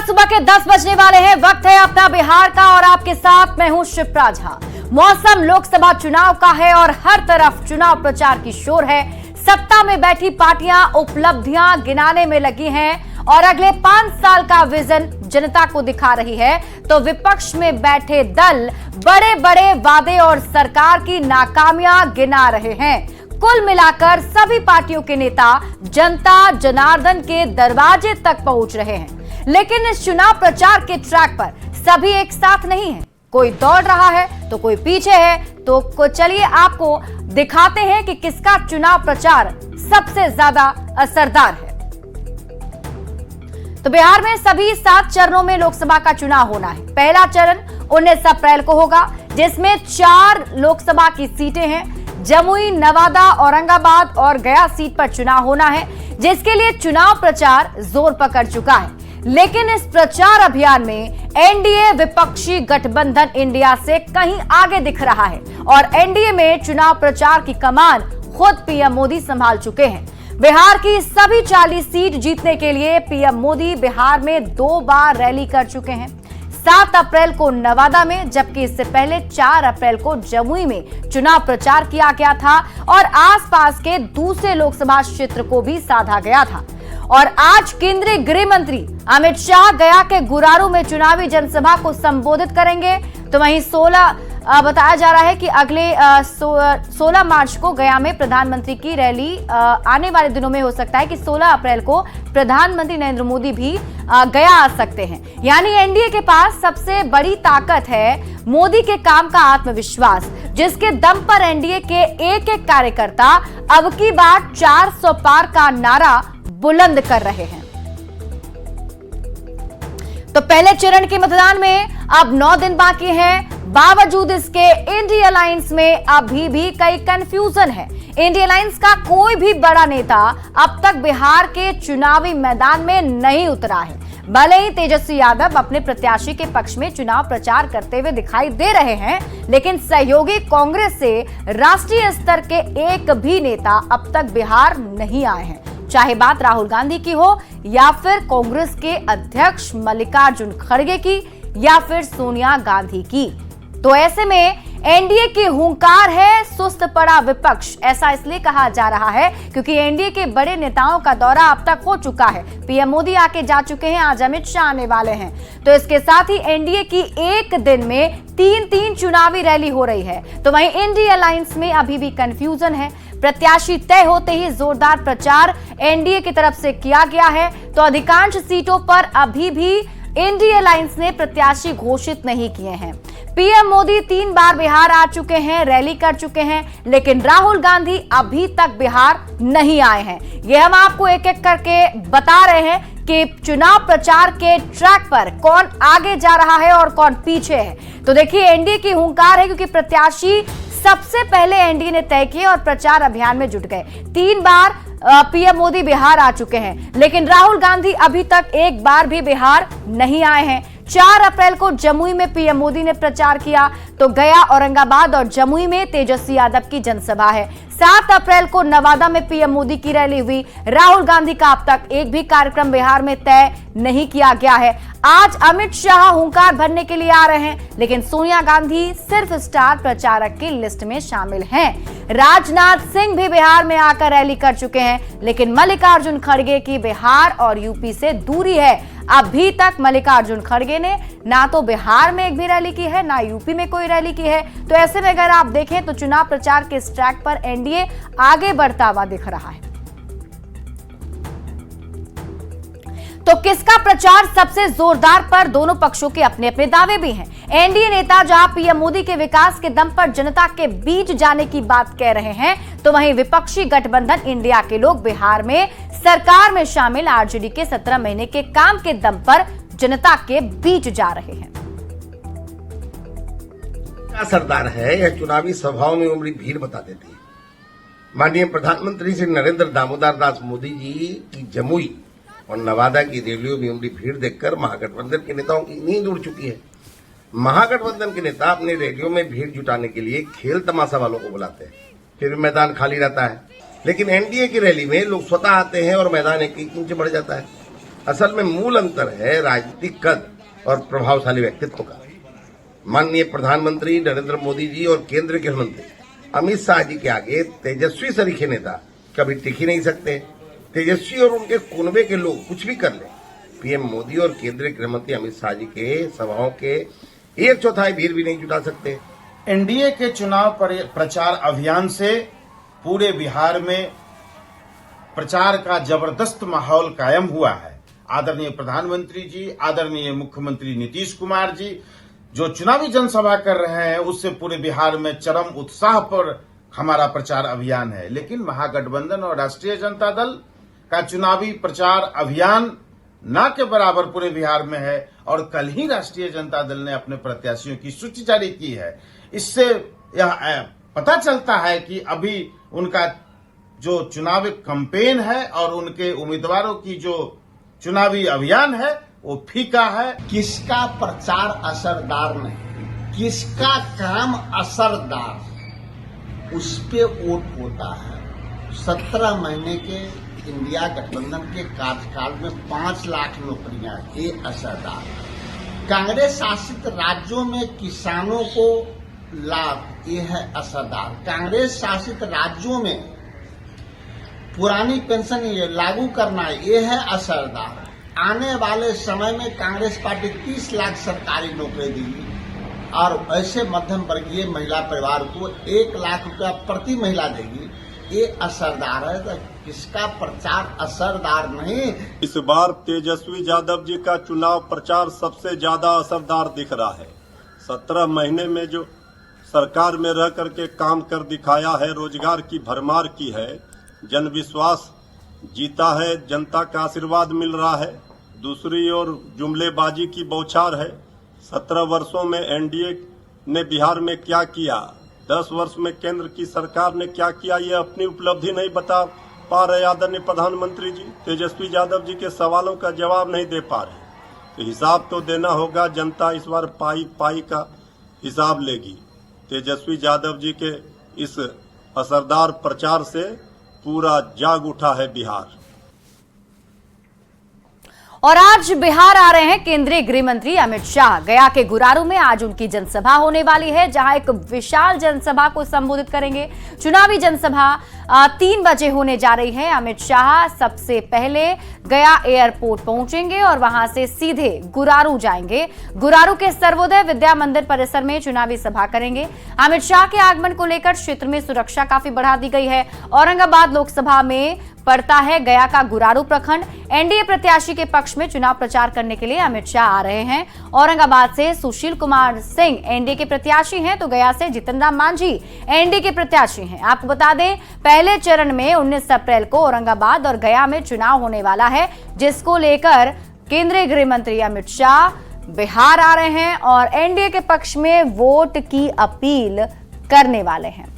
सुबह के 10 बजने वाले हैं। वक्त है अपना बिहार का और आपके साथ मैं हूं शिप्रा झा। मौसम लोकसभा चुनाव का है और हर तरफ चुनाव प्रचार की शोर है। सत्ता में बैठी पार्टियां उपलब्धियां गिनाने में लगी हैं और अगले 5 साल का विजन जनता को दिखा रही है, तो विपक्ष में बैठे दल बड़े बड़े वादे और सरकार की नाकामियां गिना रहे हैं। कुल मिलाकर सभी पार्टियों के नेता जनता जनार्दन के दरवाजे तक पहुंच रहे हैं, लेकिन इस चुनाव प्रचार के ट्रैक पर सभी एक साथ नहीं है। कोई दौड़ रहा है तो कोई पीछे है। तो चलिए आपको दिखाते हैं कि किसका चुनाव प्रचार सबसे ज्यादा असरदार है। तो बिहार में सभी 7 चरणों में लोकसभा का चुनाव होना है। पहला चरण 19 अप्रैल को होगा, जिसमें 4 लोकसभा की सीटें हैं। जमुई, नवादा, औरंगाबाद और गया सीट पर चुनाव होना है, जिसके लिए चुनाव प्रचार जोर पकड़ चुका है। लेकिन इस प्रचार अभियान में एनडीए विपक्षी गठबंधन इंडिया से कहीं आगे दिख रहा है और एनडीए में चुनाव प्रचार की कमान खुद पीएम मोदी संभाल चुके हैं। बिहार की सभी 40 सीट जीतने के लिए पीएम मोदी बिहार में 2 बार रैली कर चुके हैं। 7 अप्रैल को नवादा में, जबकि इससे पहले 4 अप्रैल को जमुई में चुनाव प्रचार किया गया था और आसपास के दूसरे लोकसभा क्षेत्र को भी साधा गया था। और आज केंद्रीय गृह मंत्री अमित शाह गया के गुरारू में चुनावी जनसभा को संबोधित करेंगे। तो वहीं 16 बताया जा रहा है कि अगले 16 मार्च को गया में प्रधानमंत्री की रैली आने वाले दिनों में हो सकता है कि 16 अप्रैल को प्रधानमंत्री नरेंद्र मोदी भी गया आ सकते हैं। यानी एनडीए के पास सबसे बड़ी ताकत है मोदी के काम का आत्मविश्वास, जिसके दम पर एनडीए के एक कार्यकर्ता अब की बार 400 पार का नारा बुलंद कर रहे हैं। तो पहले चरण के मतदान में अब 9 दिन बाकी हैं। बावजूद इसके इंडिया अलायंस में अभी भी कई कंफ्यूजन है। इंडिया अलायंस का कोई भी बड़ा नेता अब तक बिहार के चुनावी मैदान में नहीं उतरा है। भले ही तेजस्वी यादव अपने प्रत्याशी के पक्ष में चुनाव प्रचार करते हुए दिखाई दे रहे हैं, लेकिन सहयोगी कांग्रेस से राष्ट्रीय स्तर के एक भी नेता अब तक बिहार नहीं आए हैं, चाहे बात राहुल गांधी की हो या फिर कांग्रेस के अध्यक्ष मल्लिकार्जुन खड़गे की या फिर सोनिया गांधी की। तो ऐसे में एनडीए की हुंकार है सुस्त पड़ा विपक्ष। ऐसा इसलिए कहा जा रहा है क्योंकि एनडीए के बड़े नेताओं का दौरा अब तक हो चुका है। पीएम मोदी आके जा चुके हैं, आज अमित शाह आने वाले हैं। तो इसके साथ ही एनडीए की एक दिन में 3 चुनावी रैली हो रही है। तो वहीं इंडिया अलायंस में अभी भी कंफ्यूजन है। प्रत्याशी तय होते ही जोरदार प्रचार एनडीए की तरफ से किया गया है। तो अधिकांश सीटों पर अभी भी इंडिया अलायंस ने प्रत्याशी घोषित नहीं किए हैं। पीएम मोदी 3 बार बिहार आ चुके हैं, रैली कर चुके हैं, लेकिन राहुल गांधी अभी तक बिहार नहीं आए हैं। ये हम आपको एक एक करके बता रहे हैं कि चुनाव प्रचार के ट्रैक पर कौन आगे जा रहा है और कौन पीछे है। तो देखिए, एनडीए की हुंकार है क्योंकि प्रत्याशी सबसे पहले एनडीए ने तय किए और प्रचार अभियान में जुट गए। 3 बार पीएम मोदी बिहार आ चुके हैं, लेकिन राहुल गांधी अभी तक एक बार भी बिहार नहीं आए हैं। 4 अप्रैल को जमुई में पीएम मोदी ने प्रचार किया, तो गया, औरंगाबाद और जमुई में तेजस्वी यादव की जनसभा है। 7 अप्रैल को नवादा में पीएम मोदी की रैली हुई। राहुल गांधी का अब तक एक भी कार्यक्रम बिहार में तय नहीं किया गया है। आज अमित शाह हुंकार भरने के लिए आ रहे हैं, लेकिन सोनिया गांधी सिर्फ स्टार प्रचारक की लिस्ट में शामिल हैं। राजनाथ सिंह भी बिहार में आकर रैली कर चुके हैं, लेकिन मल्लिकार्जुन खड़गे की बिहार और यूपी से दूरी है। अभी तक मल्लिकार्जुन खड़गे ने ना तो बिहार में एक भी रैली की है, ना यूपी में कोई रैली की है। तो ऐसे में अगर आप देखें तो चुनाव प्रचार के इस ट्रैक पर एनडीए आगे बढ़ता हुआ दिख रहा है। तो किसका प्रचार सबसे जोरदार पर दोनों पक्षों के अपने अपने दावे भी हैं। एनडीए नेता जहां पीएम मोदी के विकास के दम पर जनता के बीच जाने की बात कह रहे हैं, तो वहीं विपक्षी गठबंधन इंडिया के लोग बिहार में सरकार में शामिल आरजेडी के 17 महीने के काम के दम पर जनता के बीच जा रहे हैं। असरदार है, यह चुनावी सभाओं में उमड़ी भीड़ बता देती है। माननीय प्रधानमंत्री श्री नरेंद्र दामोदर दास मोदी जी की जमुई और नवादा की रैलियों में उमड़ी भीड़ देखकर महागठबंधन के नेताओं की नींद उड़ चुकी है। महागठबंधन के नेता अपने रैलियों में भीड़ जुटाने के लिए खेल तमाशा वालों को बुलाते हैं, फिर मैदान खाली रहता है। लेकिन एनडीए की रैली में लोग स्वतः आते हैं और मैदान एक इंच बढ़ जाता है। असल में मूल अंतर है राजनीतिक कद और प्रभावशाली व्यक्तित्व का। माननीय प्रधानमंत्री नरेंद्र मोदी जी और केंद्र के मंत्री अमित शाह जी के आगे तेजस्वी सरीखे नेता कभी टिक ही नहीं सकते। तेजस्वी और उनके कुनबे के लोग कुछ भी कर ले, पीएम मोदी और केंद्रीय गृह मंत्री अमित शाह जी के सभाओं के 1/4 भीड़ भी नहीं जुटा सकते। एनडीए के चुनाव प्रचार अभियान से पूरे बिहार में प्रचार का जबरदस्त माहौल कायम हुआ है। आदरणीय प्रधानमंत्री जी, आदरणीय मुख्यमंत्री नीतीश कुमार जी जो चुनावी जनसभा कर रहे हैं, उससे पूरे बिहार में चरम उत्साह पर हमारा प्रचार अभियान है। लेकिन महागठबंधन और राष्ट्रीय जनता दल का चुनावी प्रचार अभियान न के बराबर पूरे बिहार में है और कल ही राष्ट्रीय जनता दल ने अपने प्रत्याशियों की सूची जारी की है। इससे यह पता चलता है कि अभी उनका जो चुनावी कैंपेन है और उनके उम्मीदवारों की जो चुनावी अभियान है वो फीका है। किसका प्रचार असरदार नहीं, किसका काम असरदार, उस पे वोट होता है। 17 महीने के इंडिया गठबंधन के कार्यकाल में 5 लाख नौकरियां, ये असरदार। कांग्रेस शासित राज्यों में किसानों को लाभ, ये है असरदार। कांग्रेस शासित राज्यों में पुरानी पेंशन ये लागू करना, ये है असरदार। आने वाले समय में कांग्रेस पार्टी 30 लाख सरकारी नौकरी देगी और ऐसे मध्यम वर्गीय महिला परिवार को 1 लाख रुपया प्रति महिला देगी, ये असरदार है। तो किसका प्रचार असरदार नहीं। इस बार तेजस्वी यादव जी का चुनाव प्रचार सबसे ज्यादा असरदार दिख रहा है। 17 महीने में जो सरकार में रह करके काम कर दिखाया है, रोजगार की भरमार की है, जन विश्वास जीता है, जनता का आशीर्वाद मिल रहा है। दूसरी ओर जुमलेबाजी की बौछार है। 17 वर्षों में एनडीए ने बिहार में क्या किया, 10 वर्ष में केंद्र की सरकार ने क्या किया, ये अपनी उपलब्धि नहीं बता पा रहे आदरणीय प्रधानमंत्री जी। तेजस्वी यादव जी के सवालों का जवाब नहीं दे पा रहे, तो हिसाब तो देना होगा। जनता इस बार पाई का हिसाब लेगी। तेजस्वी यादव जी के इस असरदार प्रचार से पूरा जाग उठा है बिहार। और आज बिहार आ रहे हैं केंद्रीय गृह मंत्री अमित शाह। गया के गुरारू में आज उनकी जनसभा होने वाली है, जहां एक विशाल जनसभा को संबोधित करेंगे। चुनावी जनसभा 3 बजे होने जा रही है। अमित शाह सबसे पहले गया एयरपोर्ट पहुंचेंगे और वहां से सीधे गुरारू जाएंगे। गुरारू के सर्वोदय विद्या मंदिर परिसर में चुनावी सभा करेंगे। अमित शाह के आगमन को लेकर क्षेत्र में सुरक्षा काफी बढ़ा दी गई है। औरंगाबाद लोकसभा में पड़ता है गया का गुरारू प्रखंड। एनडीए प्रत्याशी के पक्ष में चुनाव प्रचार करने के लिए अमित शाह आ रहे हैं। औरंगाबाद से सुशील कुमार सिंह एनडीए के प्रत्याशी हैं, तो गया से जितन राम मांझी एनडीए के प्रत्याशी हैं। आपको बता दें, पहले चरण में 19 अप्रैल को औरंगाबाद और गया में चुनाव होने वाला है, जिसको लेकर केंद्रीय गृह मंत्री अमित शाह बिहार आ रहे हैं और एनडीए के पक्ष में वोट की अपील करने वाले हैं।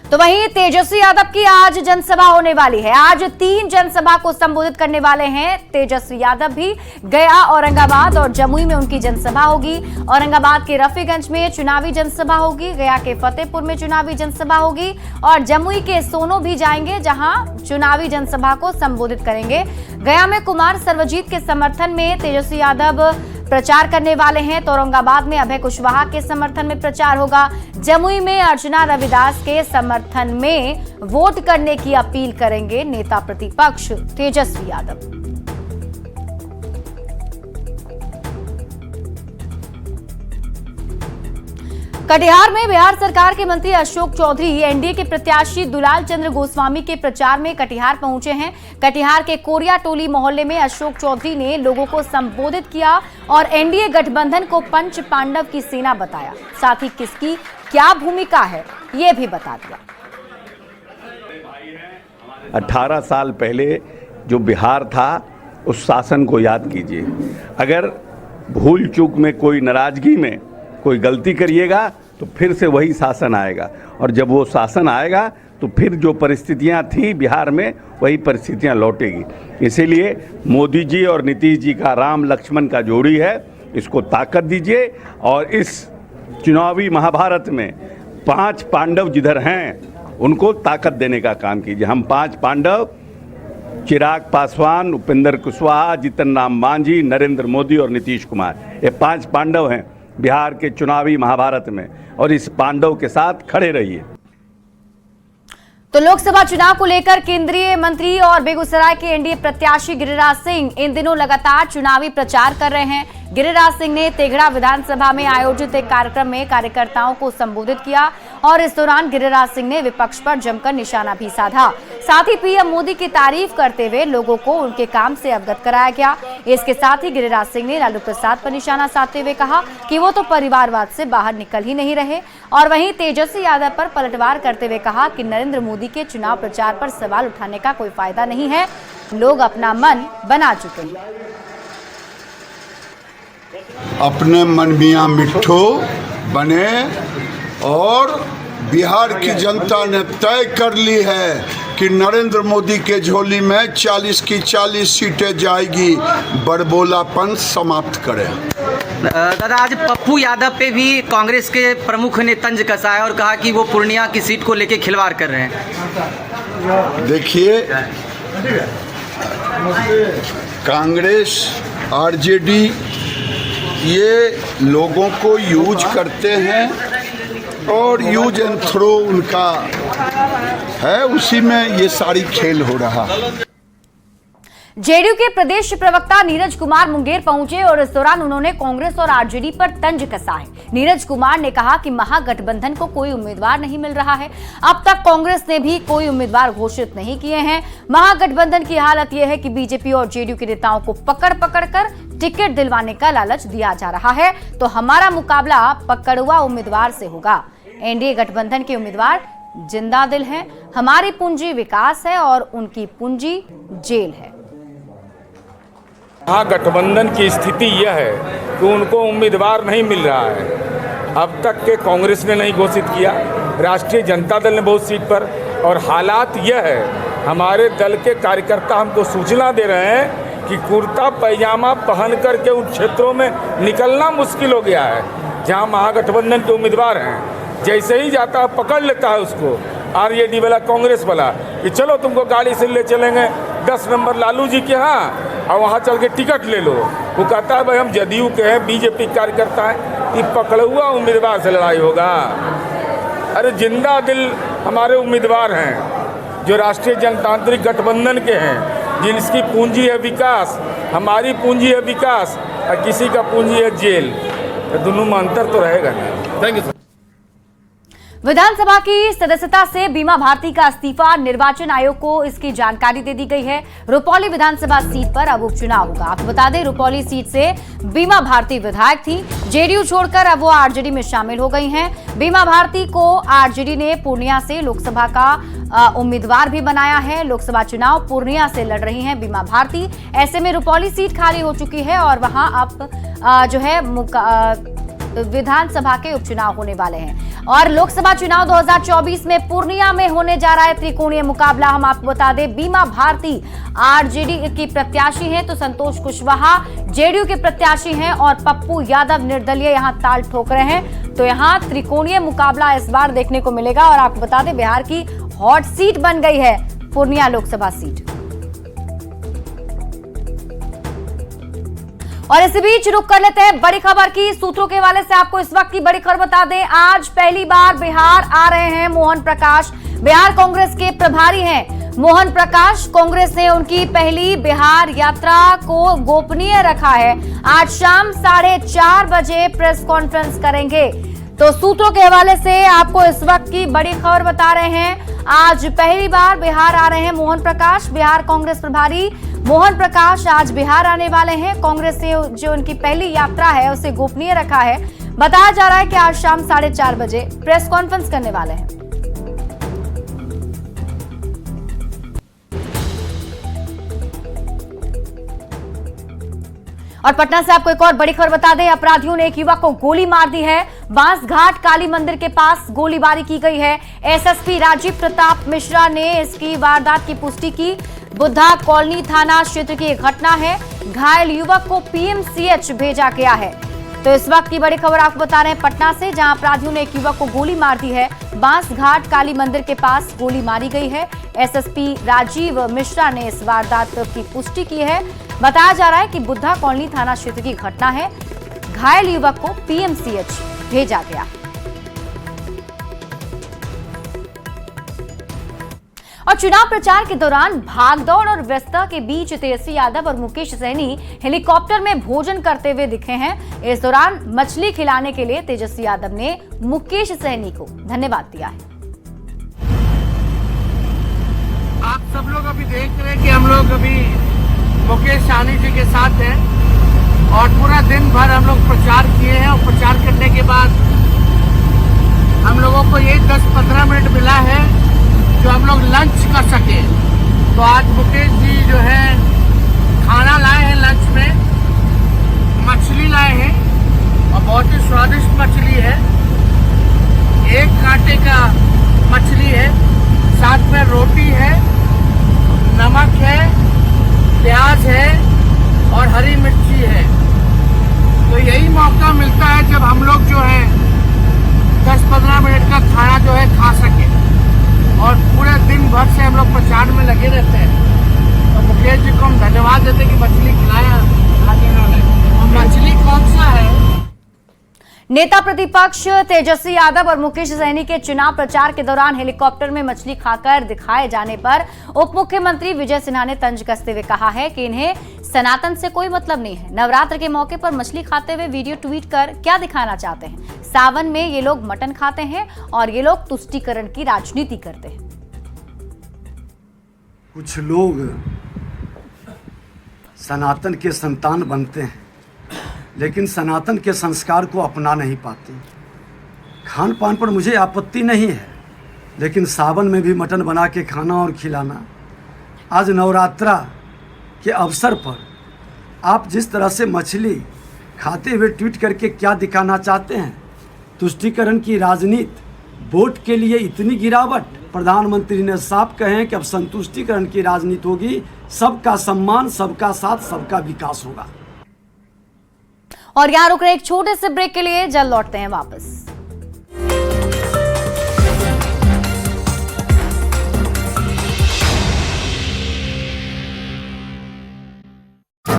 तो वहीं तेजस्वी यादव की आज जनसभा होने वाली है। आज 3 जनसभा को संबोधित करने वाले हैं तेजस्वी यादव भी। गया, औरंगाबाद और जमुई में उनकी जनसभा होगी। औरंगाबाद के रफीगंज में चुनावी जनसभा होगी, गया के फतेहपुर में चुनावी जनसभा होगी और जमुई के सोनो भी जाएंगे, जहां चुनावी जनसभा को संबोधित करेंगे। गया में कुमार सर्वजीत के समर्थन में तेजस्वी यादव प्रचार करने वाले हैं, तो औरंगाबाद में अभय कुशवाहा के समर्थन में प्रचार होगा। जमुई में अर्चना रविदास के समर्थन में वोट करने की अपील करेंगे नेता प्रतिपक्ष तेजस्वी यादव। कटिहार में बिहार सरकार के मंत्री अशोक चौधरी एनडीए के प्रत्याशी दुलाल चंद्र गोस्वामी के प्रचार में कटिहार पहुंचे हैं। कटिहार के कोरिया टोली मोहल्ले में अशोक चौधरी ने लोगों को संबोधित किया और एनडीए गठबंधन को पंच पांडव की सेना बताया। साथ ही किसकी क्या भूमिका है ये भी बता दिया। 18 साल पहले जो बिहार था उस शासन को याद कीजिए। अगर भूल चूक में, कोई नाराजगी में कोई गलती करिएगा तो फिर से वही शासन आएगा, और जब वो शासन आएगा तो फिर जो परिस्थितियां थी बिहार में वही परिस्थितियां लौटेगी। इसीलिए मोदी जी और नीतीश जी का राम लक्ष्मण का जोड़ी है, इसको ताकत दीजिए। और इस चुनावी महाभारत में 5 पांडव जिधर हैं उनको ताकत देने का काम कीजिए। हम 5 पांडव, चिराग पासवान, उपेंद्र कुशवाहा, जीतन राम मांझी, नरेंद्र मोदी और नीतीश कुमार, ये 5 पांडव हैं बिहार के चुनावी महाभारत में, और इस पांडव के साथ खड़े रहिए। तो लोकसभा चुनाव को लेकर केंद्रीय मंत्री और बेगूसराय के एनडीए प्रत्याशी गिरिराज सिंह इन दिनों लगातार चुनावी प्रचार कर रहे हैं। गिरिराज सिंह ने तेघड़ा विधानसभा में आयोजित एक कार्यक्रम में कार्यकर्ताओं को संबोधित किया और इस दौरान गिरिराज सिंह ने विपक्ष पर जमकर निशाना भी साधा। साथ ही पीएम मोदी की तारीफ करते हुए लोगों को उनके काम से अवगत कराया गया। इसके साथ ही गिरिराज सिंह ने लालू प्रसाद पर निशाना साधते हुए कहा कि वो तो परिवारवाद से बाहर निकल ही नहीं रहे, और वहीं तेजस्वी यादव पर पलटवार करते हुए कहा कि नरेंद्र मोदी के चुनाव प्रचार पर सवाल उठाने का कोई फायदा नहीं है, लोग अपना मन बना चुके हैं। अपने मन मियाँ मिट्ठू बने और बिहार की जनता ने तय कर ली है कि नरेंद्र मोदी के झोली में 40 की 40 सीटें जाएगी। बड़बोलापन समाप्त करें। दादा, आज पप्पू यादव पे भी कांग्रेस के प्रमुख ने तंज कसा है और कहा कि वो पूर्णिया की सीट को लेकर खिलवाड़ कर रहे हैं। देखिए, कांग्रेस, आरजेडी ये लोगों को यूज करते हैं और यूज एंड थ्रो उनका है, उसी में ये सारी खेल हो रहा। जेडीयू के प्रदेश प्रवक्ता नीरज कुमार मुंगेर पहुंचे और इस दौरान उन्होंने कांग्रेस और आरजेडी पर तंज कसा है। नीरज कुमार ने कहा कि महागठबंधन को कोई उम्मीदवार नहीं मिल रहा है। अब तक कांग्रेस ने भी कोई उम्मीदवार घोषित नहीं किए हैं। महागठबंधन की हालत यह है कि बीजेपी और जेडीयू के नेताओं को पकड़ पकड़ कर टिकट दिलवाने का लालच दिया जा रहा है। तो हमारा मुकाबला पकड़ुआ उम्मीदवार से होगा। एनडीए गठबंधन के उम्मीदवार जिंदा दिल हैं। हमारी पूंजी विकास है और उनकी पूंजी जेल है। महागठबंधन की स्थिति यह है कि उनको उम्मीदवार नहीं मिल रहा है। अब तक के कांग्रेस ने नहीं घोषित किया, राष्ट्रीय जनता दल ने बहुत सीट पर, और हालात यह है हमारे दल के कार्यकर्ता हमको सूचना दे रहे हैं कि कुर्ता पैजामा पहन करके उन क्षेत्रों में निकलना मुश्किल हो गया है जहां महागठबंधन के उम्मीदवार हैं। जैसे ही जाता है पकड़ लेता है उसको आरजेडी वाला, कांग्रेस वाला, कि चलो तुमको गाड़ी से ले चलेंगे 10 नंबर लालू जी के यहाँ और वहाँ चल के टिकट ले लो। वो कहता है भाई हम जदयू के हैं, बीजेपी कार्यकर्ता हैं, ये पकड़ा उम्मीदवार से लड़ाई होगा। अरे जिंदा दिल हमारे उम्मीदवार हैं जो राष्ट्रीय जनतांत्रिक गठबंधन के हैं, जिनकी पूंजी है विकास। हमारी पूंजी है विकास और किसी का पूंजी है जेल। तो दोनों में अंतर तो रहेगा नहीं। Thank you. विधानसभा की सदस्यता से बीमा भारती का इस्तीफा, निर्वाचन आयोग को इसकी जानकारी दे दी गई है। रुपौली विधानसभा सीट पर अब उपचुनाव होगा। आपको बता दें, रुपौली सीट से बीमा भारती विधायक थी, जेडीयू छोड़कर अब वो आरजेडी में शामिल हो गई हैं। बीमा भारती को आरजेडी ने पूर्णिया से लोकसभा का उम्मीदवार भी बनाया है। लोकसभा चुनाव पूर्णिया से लड़ रही हैं बीमा भारती। ऐसे में रुपौली सीट खाली हो चुकी है और वहां अब जो है विधानसभा के उपचुनाव होने वाले हैं। और लोकसभा चुनाव 2024 में पूर्णिया में होने जा रहा है त्रिकोणीय मुकाबला। हम आपको बता दें, बीमा भारती आरजेडी की प्रत्याशी हैं तो संतोष कुशवाहा जेडीयू के प्रत्याशी हैं और पप्पू यादव निर्दलीय यहां ताल ठोक रहे हैं। तो यहां त्रिकोणीय मुकाबला इस बार देखने को मिलेगा। और आपको बता दें, बिहार की हॉट सीट बन गई है पूर्णिया लोकसभा सीट। और इसी बीच रुक कर लेते हैं बड़ी खबर की। सूत्रों के हवाले से आपको इस वक्त की बड़ी खबर बता दें, आज पहली बार बिहार आ रहे हैं मोहन प्रकाश। बिहार कांग्रेस के प्रभारी हैं मोहन प्रकाश। कांग्रेस ने उनकी पहली बिहार यात्रा को गोपनीय रखा है। आज शाम 4:30 बजे प्रेस कॉन्फ्रेंस करेंगे। तो सूत्रों के हवाले से आपको इस वक्त की बड़ी खबर बता रहे हैं, आज पहली बार बिहार आ रहे हैं मोहन प्रकाश। बिहार कांग्रेस प्रभारी मोहन प्रकाश आज बिहार आने वाले हैं। कांग्रेस ने जो उनकी पहली यात्रा है उसे गोपनीय रखा है। बताया जा रहा है कि आज शाम 4:30 बजे प्रेस कॉन्फ्रेंस करने वाले हैं। और पटना से आपको एक और बड़ी खबर बता दें, अपराधियों ने एक युवक को गोली मार दी है। बांसघाट काली मंदिर के पास गोलीबारी की गई है। एसएसपी राजीव प्रताप मिश्रा ने इसकी वारदात की पुष्टि की। बुद्धा कॉलोनी थाना क्षेत्र की एक घटना है। घायल युवक को पीएमसीएच भेजा गया है। तो इस वक्त की बड़ी खबर आपको बता रहे हैं पटना से, जहां अपराधियों ने एक युवक को गोली मार दी है। बांसघाट काली मंदिर के पास गोली मारी गई है। एसएसपी राजीव मिश्रा ने इस वारदात की पुष्टि की है। बताया जा रहा है कि बुद्धा कॉलोनी थाना क्षेत्र की घटना है। घायल युवक को पीएमसीएच भेजा गया। और चुनाव प्रचार के दौरान भागदौड़ और व्यस्तता के बीच तेजस्वी यादव और मुकेश सहनी हेलीकॉप्टर में भोजन करते हुए दिखे हैं। इस दौरान मछली खिलाने के लिए तेजस्वी यादव ने मुकेश सहनी को धन्यवाद दिया है। आप सब लोग अभी देख रहे हैं कि हम लोग अभी मुकेश सहनी जी के साथ हैं और पूरा दिन भर हम लोग प्रचार किए हैं। और प्रचार करने के बाद हम लोगों को ये 10-15 मिनट मिला है जो हम लोग लंच कर सके। तो आज मुकेश जी जो है खाना लाए हैं, लंच में मछली लाए हैं और बहुत ही स्वादिष्ट मछली है। 1 कांटे का मछली है, साथ में रोटी है, नमक है, प्याज है और हरी मिर्ची है। तो यही मौका मिलता है जब हम लोग जो है 10-15 मिनट का खाना जो है खा सके। और पूरे दिन भर से हम लोग प्रचार में लगे रहते हैं। तो मुकेश जी को हम धन्यवाद देते कि मछली खिलाया। और मछली कौन सा है? नेता प्रतिपक्ष तेजस्वी यादव और मुकेश सहनी के चुनाव प्रचार के दौरान हेलीकॉप्टर में मछली खाकर दिखाए जाने पर उप मुख्यमंत्री विजय सिन्हा ने तंज कसते हुए कहा है कि इन्हें सनातन से कोई मतलब नहीं है। नवरात्र के मौके पर मछली खाते हुए वीडियो ट्वीट कर क्या दिखाना चाहते हैं? सावन में ये लोग मटन खाते हैं और ये लोग तुष्टीकरण की राजनीति करते हैं। कुछ लोग सनातन के संतान बनते हैं लेकिन सनातन के संस्कार को अपना नहीं पाते। खान पान पर मुझे आपत्ति नहीं है, लेकिन सावन में भी मटन बना के खाना और खिलाना। आज नवरात्रा के अवसर पर आप जिस तरह से मछली खाते हुए ट्वीट करके क्या दिखाना चाहते हैं? तुष्टीकरण की राजनीति, वोट के लिए इतनी गिरावट। प्रधानमंत्री ने साफ कहे हैं कि अब संतुष्टिकरण की राजनीति होगी, सबका सम्मान, सबका साथ, सबका विकास होगा। और यहाँ रुक रहे एक छोटे से ब्रेक के लिए, जल्द लौटते हैं वापस।